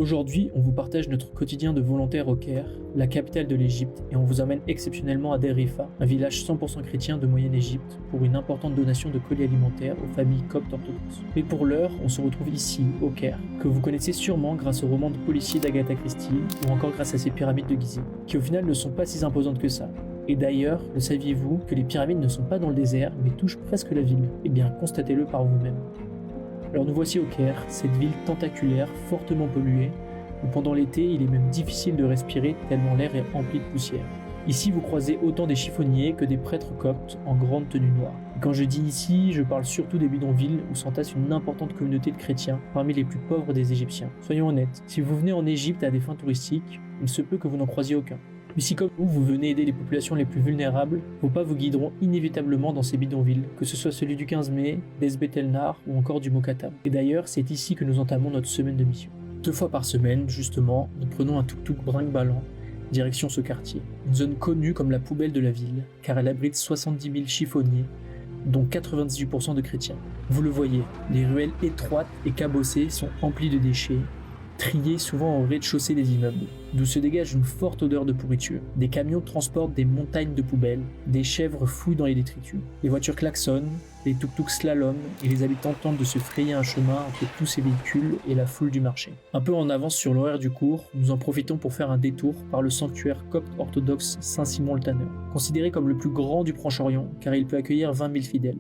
Aujourd'hui, on vous partage notre quotidien de volontaire au Caire, la capitale de l'Égypte, et on vous emmène exceptionnellement à Der Rifa, un village 100% chrétien de Moyenne-Égypte, pour une importante donation de colis alimentaires aux familles coptes orthodoxes. Mais pour l'heure, on se retrouve ici, au Caire, que vous connaissez sûrement grâce au roman de policier d'Agatha Christie, ou encore grâce à ces pyramides de Gizeh, qui au final ne sont pas si imposantes que ça. Et d'ailleurs, le saviez-vous que les pyramides ne sont pas dans le désert, mais touchent presque la ville? Eh bien, constatez-le par vous-même. Alors nous voici au Caire, cette ville tentaculaire, fortement polluée, où pendant l'été il est même difficile de respirer tellement l'air est empli de poussière. Ici vous croisez autant des chiffonniers que des prêtres coptes en grande tenue noire. Et quand je dis ici, je parle surtout des bidonvilles où s'entasse une importante communauté de chrétiens parmi les plus pauvres des Égyptiens. Soyons honnêtes, si vous venez en Égypte à des fins touristiques, il se peut que vous n'en croisiez aucun. Mais si comme vous venez aider les populations les plus vulnérables, vos pas vous guideront inévitablement dans ces bidonvilles, que ce soit celui du 15 mai, d'Ezbet El Nar ou encore du Mokatam. Et d'ailleurs, c'est ici que nous entamons notre semaine de mission. 2 fois par semaine, justement, nous prenons un tuk-tuk brinque-ballant, direction ce quartier. Une zone connue comme la poubelle de la ville, car elle abrite 70 000 chiffonniers, dont 98% de chrétiens. Vous le voyez, les ruelles étroites et cabossées sont emplies de déchets, triés souvent au rez-de-chaussée des immeubles, d'où se dégage une forte odeur de pourriture. Des camions transportent des montagnes de poubelles, des chèvres fouillent dans les détritus. Les voitures klaxonnent, les tuk-tuks slalom et les habitants tentent de se frayer un chemin entre tous ces véhicules et la foule du marché. Un peu en avance sur l'horaire du cours, nous en profitons pour faire un détour par le sanctuaire copte orthodoxe Saint-Simon-le-Tanneur, considéré comme le plus grand du Proche-Orient car il peut accueillir 20 000 fidèles.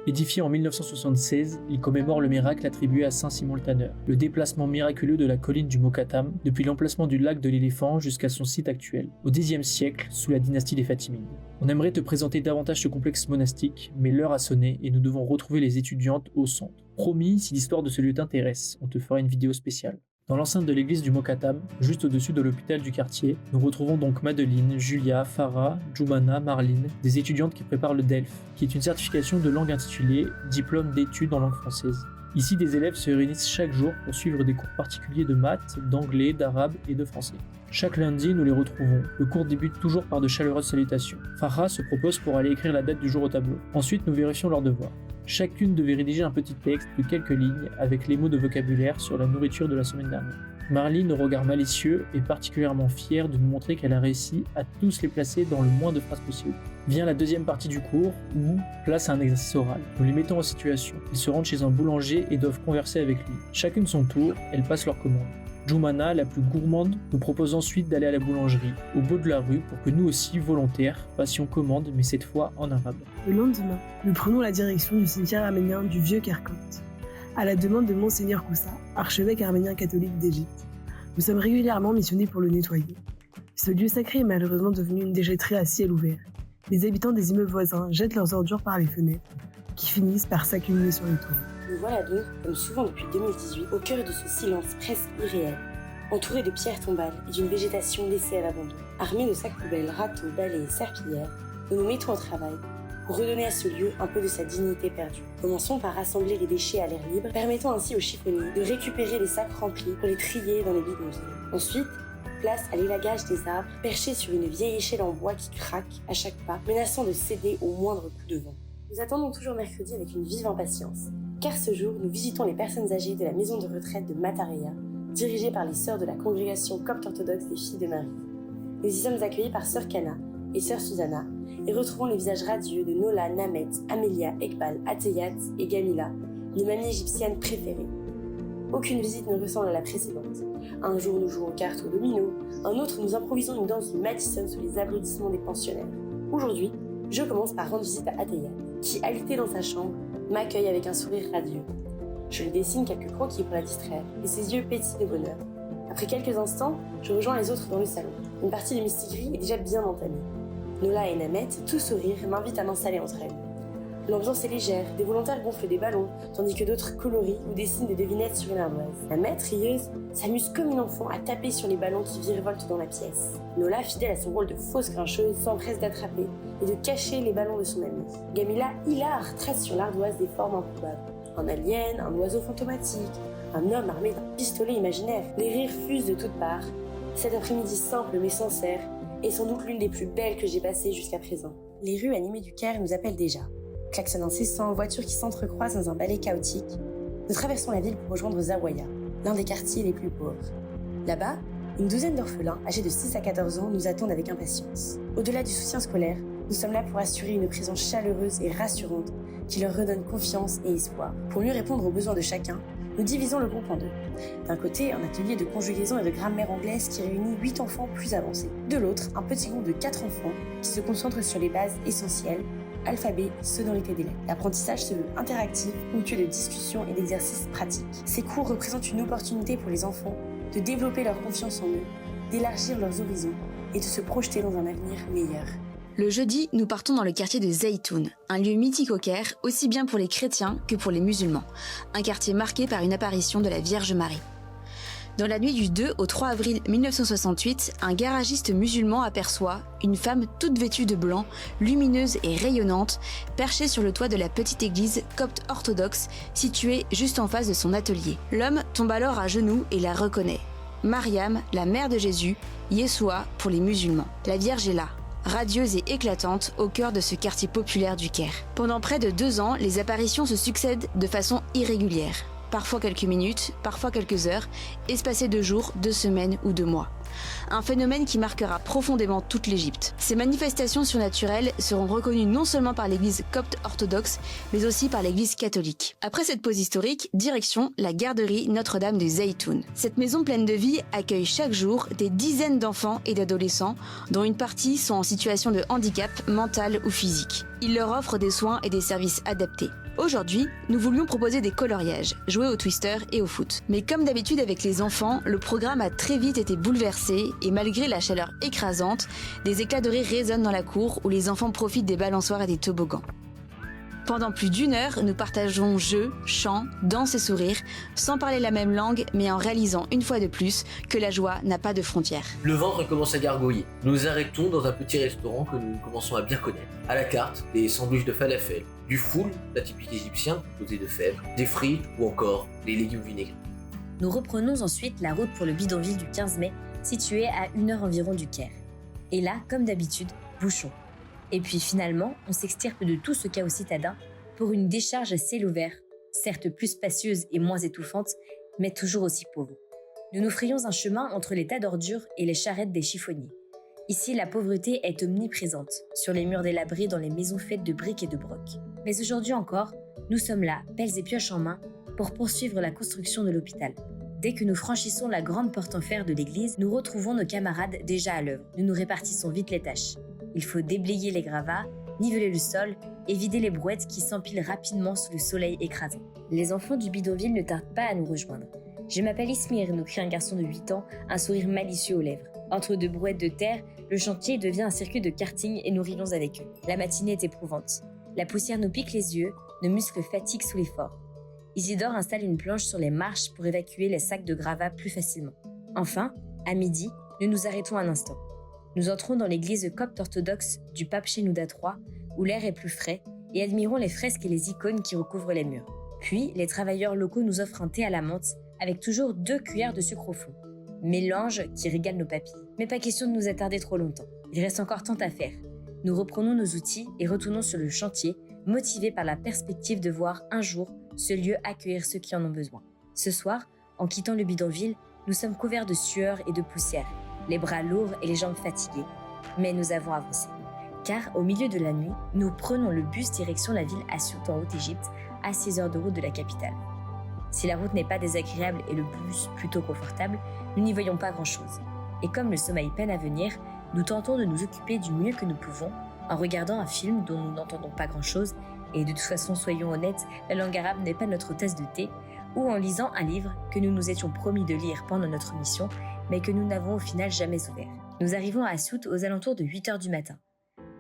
Édifié en 1976, il commémore le miracle attribué à Saint Simon-le-Tanneur, le déplacement miraculeux de la colline du Mokatam depuis l'emplacement du lac de l'éléphant jusqu'à son site actuel, au Xe siècle, sous la dynastie des Fatimides. On aimerait te présenter davantage ce complexe monastique, mais l'heure a sonné et nous devons retrouver les étudiantes au centre. Promis, si l'histoire de ce lieu t'intéresse, on te fera une vidéo spéciale. Dans l'enceinte de l'église du Mokatam, juste au-dessus de l'hôpital du quartier, nous retrouvons donc Madeline, Julia, Farah, Jumana, Marline, des étudiantes qui préparent le DELF, qui est une certification de langue intitulée Diplôme d'études en langue française. Ici, des élèves se réunissent chaque jour pour suivre des cours particuliers de maths, d'anglais, d'arabe et de français. Chaque lundi, nous les retrouvons. Le cours débute toujours par de chaleureuses salutations. Farah se propose pour aller écrire la date du jour au tableau. Ensuite, nous vérifions leurs devoirs. Chacune devait rédiger un petit texte de quelques lignes avec les mots de vocabulaire sur la nourriture de la semaine dernière. Marline, au regard malicieux, est particulièrement fière de nous montrer qu'elle a réussi à tous les placer dans le moins de phrases possible. Vient la deuxième partie du cours où, place à un exercice oral, nous les mettons en situation. Ils se rendent chez un boulanger et doivent converser avec lui. Chacune son tour, elles passent leur commande. Jumana, la plus gourmande, nous propose ensuite d'aller à la boulangerie, au bout de la rue, pour que nous aussi, volontaires, passions commande, mais cette fois en arabe. Le lendemain, nous prenons la direction du cimetière arménien du Vieux Kerkhote, à la demande de Monseigneur Koussa, archevêque arménien catholique d'Égypte. Nous sommes régulièrement missionnés pour le nettoyer. Ce lieu sacré est malheureusement devenu une déchetterie à ciel ouvert. Les habitants des immeubles voisins jettent leurs ordures par les fenêtres, qui finissent par s'accumuler sur les toits. Nous voilà donc, comme souvent depuis 2018, au cœur de ce silence presque irréel, entouré de pierres tombales et d'une végétation laissée à l'abandon. Armés de sacs poubelles, râteaux, balais et serpillères, nous nous mettons au travail pour redonner à ce lieu un peu de sa dignité perdue. Commençons par rassembler les déchets à l'air libre, permettant ainsi aux chiffonniers de récupérer les sacs remplis pour les trier dans les bidonvilles. Ensuite, place à l'élagage des arbres, perchés sur une vieille échelle en bois qui craque à chaque pas, menaçant de céder au moindre coup de vent. Nous attendons toujours mercredi avec une vive impatience, car ce jour, nous visitons les personnes âgées de la maison de retraite de Matareya, dirigée par les sœurs de la congrégation copte orthodoxe des filles de Marie. Nous y sommes accueillis par sœur Kana et sœur Susanna, et retrouvons les visages radieux de Nola, Namet, Amelia, Ekbal, Ateyat et Gamila, les mamies égyptiennes préférées. Aucune visite ne ressemble à la précédente. Un jour, nous jouons aux cartes au domino, un autre, nous improvisons une danse du Madison sous les applaudissements des pensionnaires. Aujourd'hui, je commence par rendre visite à Ateyat, qui, alité dans sa chambre, m'accueille avec un sourire radieux. Je lui dessine quelques croquis pour la distraire, et ses yeux pétillent de bonheur. Après quelques instants, je rejoins les autres dans le salon. Une partie de mistigris est déjà bien entamée. Nola et Namet, tout sourire, m'invitent à m'installer entre elles. L'ambiance est légère, des volontaires gonflent des ballons, tandis que d'autres colorient ou dessinent des devinettes sur une ardoise. Namet, rieuse, s'amuse comme une enfant à taper sur les ballons qui virevoltent dans la pièce. Nola, fidèle à son rôle de fausse grincheuse, s'empresse d'attraper et de cacher les ballons de son amie. Gamila, hilare, trace sur l'ardoise des formes improbables. Un alien, un oiseau fantomatique, un homme armé d'un pistolet imaginaire. Les rires fusent de toutes parts. Cet après-midi simple mais sincère est sans doute l'une des plus belles que j'ai passées jusqu'à présent. Les rues animées du Caire nous appellent déjà. Klaxon incessant, voitures qui s'entrecroisent dans un balai chaotique. Nous traversons la ville pour rejoindre Zaouaya, l'un des quartiers les plus pauvres. Là-bas, une douzaine d'orphelins âgés de 6 à 14 ans nous attendent avec impatience. Au-delà du soutien scolaire, nous sommes là pour assurer une présence chaleureuse et rassurante qui leur redonne confiance et espoir. Pour mieux répondre aux besoins de chacun, nous divisons le groupe en deux. D'un côté, un atelier de conjugaison et de grammaire anglaise qui réunit 8 enfants plus avancés. De l'autre, un petit groupe de 4 enfants qui se concentre sur les bases essentielles, alphabet, sonorité des lettres. L'apprentissage se veut interactif, ponctué de discussions et d'exercices pratiques. Ces cours représentent une opportunité pour les enfants de développer leur confiance en eux, d'élargir leurs horizons et de se projeter dans un avenir meilleur. Le jeudi, nous partons dans le quartier de Zeytoun, un lieu mythique au Caire, aussi bien pour les chrétiens que pour les musulmans. Un quartier marqué par une apparition de la Vierge Marie. Dans la nuit du 2 au 3 avril 1968, un garagiste musulman aperçoit une femme toute vêtue de blanc, lumineuse et rayonnante, perchée sur le toit de la petite église copte orthodoxe située juste en face de son atelier. L'homme tombe alors à genoux et la reconnaît. Mariam, la mère de Jésus, Yeshua pour les musulmans. La Vierge est là, radieuse et éclatante au cœur de ce quartier populaire du Caire. Pendant près de 2 ans, les apparitions se succèdent de façon irrégulière. Parfois quelques minutes, parfois quelques heures, espacées de jours, de semaines ou de mois. Un phénomène qui marquera profondément toute l'Égypte. Ces manifestations surnaturelles seront reconnues non seulement par l'église copte orthodoxe, mais aussi par l'église catholique. Après cette pause historique, direction la garderie Notre-Dame de Zeytoun. Cette maison pleine de vie accueille chaque jour des dizaines d'enfants et d'adolescents, dont une partie sont en situation de handicap mental ou physique. Il leur offre des soins et des services adaptés. Aujourd'hui, nous voulions proposer des coloriages, jouer au twister et au foot. Mais comme d'habitude avec les enfants, le programme a très vite été bouleversé et malgré la chaleur écrasante, des éclats de rire résonnent dans la cour où les enfants profitent des balançoires et des toboggans. Pendant plus d'1 heure, nous partageons jeux, chants, danses et sourires, sans parler la même langue, mais en réalisant une fois de plus que la joie n'a pas de frontières. Le ventre commence à gargouiller. Nous nous arrêtons dans un petit restaurant que nous commençons à bien connaître. À la carte, des sandwichs de falafel, du foul, la typique égyptien, composé de fèves, des frites ou encore des légumes vinaigrés. Nous reprenons ensuite la route pour le bidonville du 15 mai, situé à 1 heure environ du Caire. Et là, comme d'habitude, bouchon. Et puis finalement, on s'extirpe de tout ce chaos citadin pour une décharge à ciel ouvert, certes plus spacieuse et moins étouffante, mais toujours aussi pauvre. Nous nous frayons un chemin entre les tas d'ordures et les charrettes des chiffonniers. Ici, la pauvreté est omniprésente, sur les murs délabrés dans les maisons faites de briques et de brocs. Mais aujourd'hui encore, nous sommes là, pelles et pioches en main, pour poursuivre la construction de l'hôpital. Dès que nous franchissons la grande porte en fer de l'église, nous retrouvons nos camarades déjà à l'œuvre. Nous nous répartissons vite les tâches. Il faut déblayer les gravats, niveler le sol et vider les brouettes qui s'empilent rapidement sous le soleil écrasant. Les enfants du bidonville ne tardent pas à nous rejoindre. Je m'appelle Ismir, nous crie un garçon de 8 ans, un sourire malicieux aux lèvres. Entre 2 brouettes de terre, le chantier devient un circuit de karting et nous rions avec eux. La matinée est éprouvante. La poussière nous pique les yeux, nos muscles fatiguent sous l'effort. Isidore installe une planche sur les marches pour évacuer les sacs de gravats plus facilement. Enfin, à midi, nous nous arrêtons un instant. Nous entrons dans l'église copte orthodoxe du pape Shenouda III, où l'air est plus frais, et admirons les fresques et les icônes qui recouvrent les murs. Puis, les travailleurs locaux nous offrent un thé à la menthe, avec toujours 2 cuillères de sucre au fond. Mélange qui régale nos papilles. Mais pas question de nous attarder trop longtemps. Il reste encore tant à faire. Nous reprenons nos outils et retournons sur le chantier, motivés par la perspective de voir un jour ce lieu accueillir ceux qui en ont besoin. Ce soir, en quittant le bidonville, nous sommes couverts de sueur et de poussière, les bras lourds et les jambes fatiguées. Mais nous avons avancé. Car, au milieu de la nuit, nous prenons le bus direction la ville Assiout en Haute-Égypte, à 6 heures de route de la capitale. Si la route n'est pas désagréable et le bus plutôt confortable, nous n'y voyons pas grand-chose. Et comme le sommeil peine à venir, nous tentons de nous occuper du mieux que nous pouvons en regardant un film dont nous n'entendons pas grand-chose, et de toute façon, soyons honnêtes, la langue arabe n'est pas notre tasse de thé, ou en lisant un livre que nous nous étions promis de lire pendant notre mission, mais que nous n'avons au final jamais ouvert. Nous arrivons à Assiout aux alentours de 8 heures du matin.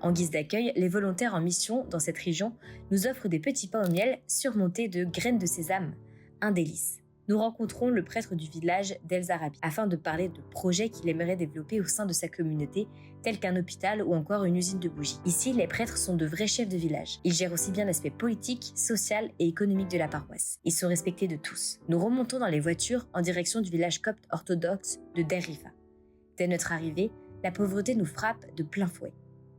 En guise d'accueil, les volontaires en mission dans cette région nous offrent des petits pains au miel surmontés de graines de sésame, un délice. Nous rencontrons le prêtre du village d'El Zarabi afin de parler de projets qu'il aimerait développer au sein de sa communauté, tels qu'un hôpital ou encore une usine de bougies. Ici, les prêtres sont de vrais chefs de village. Ils gèrent aussi bien l'aspect politique, social et économique de la paroisse. Ils sont respectés de tous. Nous remontons dans les voitures en direction du village copte orthodoxe de Der Rifa. Dès notre arrivée, la pauvreté nous frappe de plein fouet.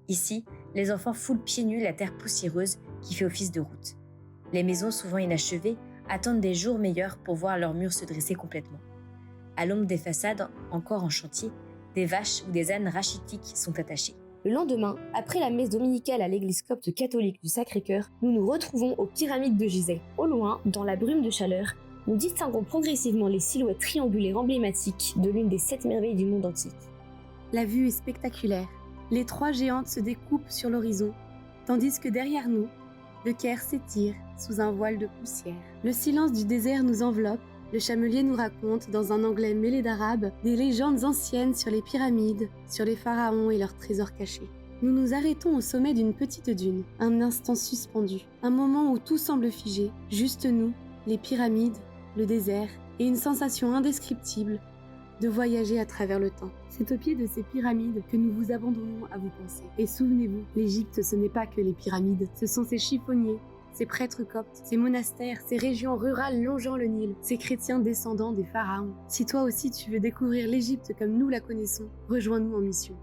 Ici, les enfants foulent pieds nus la terre poussiéreuse qui fait office de route. Les maisons, souvent inachevées, attendent des jours meilleurs pour voir leurs murs se dresser complètement. À l'ombre des façades encore en chantier, des vaches ou des ânes rachitiques sont attachés. Le lendemain, après la messe dominicale à l'église copte catholique du Sacré-Cœur, nous nous retrouvons aux pyramides de Gizeh. Au loin, dans la brume de chaleur, nous distinguons progressivement les silhouettes triangulaires emblématiques de l'une des 7 merveilles du monde antique. La vue est spectaculaire. Les 3 géantes se découpent sur l'horizon, tandis que derrière nous, le Caire s'étire sous un voile de poussière. Le silence du désert nous enveloppe. Le chamelier nous raconte, dans un anglais mêlé d'arabe, des légendes anciennes sur les pyramides, sur les pharaons et leurs trésors cachés. Nous nous arrêtons au sommet d'une petite dune, un instant suspendu, un moment où tout semble figé, juste nous, les pyramides, le désert et une sensation indescriptible de voyager à travers le temps. C'est au pied de ces pyramides que nous vous abandonnons à vos pensées. Et souvenez-vous, l'Égypte ce n'est pas que les pyramides, ce sont ces chiffonniers, ces prêtres coptes, ces monastères, ces régions rurales longeant le Nil, ces chrétiens descendants des pharaons. Si toi aussi tu veux découvrir l'Égypte comme nous la connaissons, rejoins-nous en mission.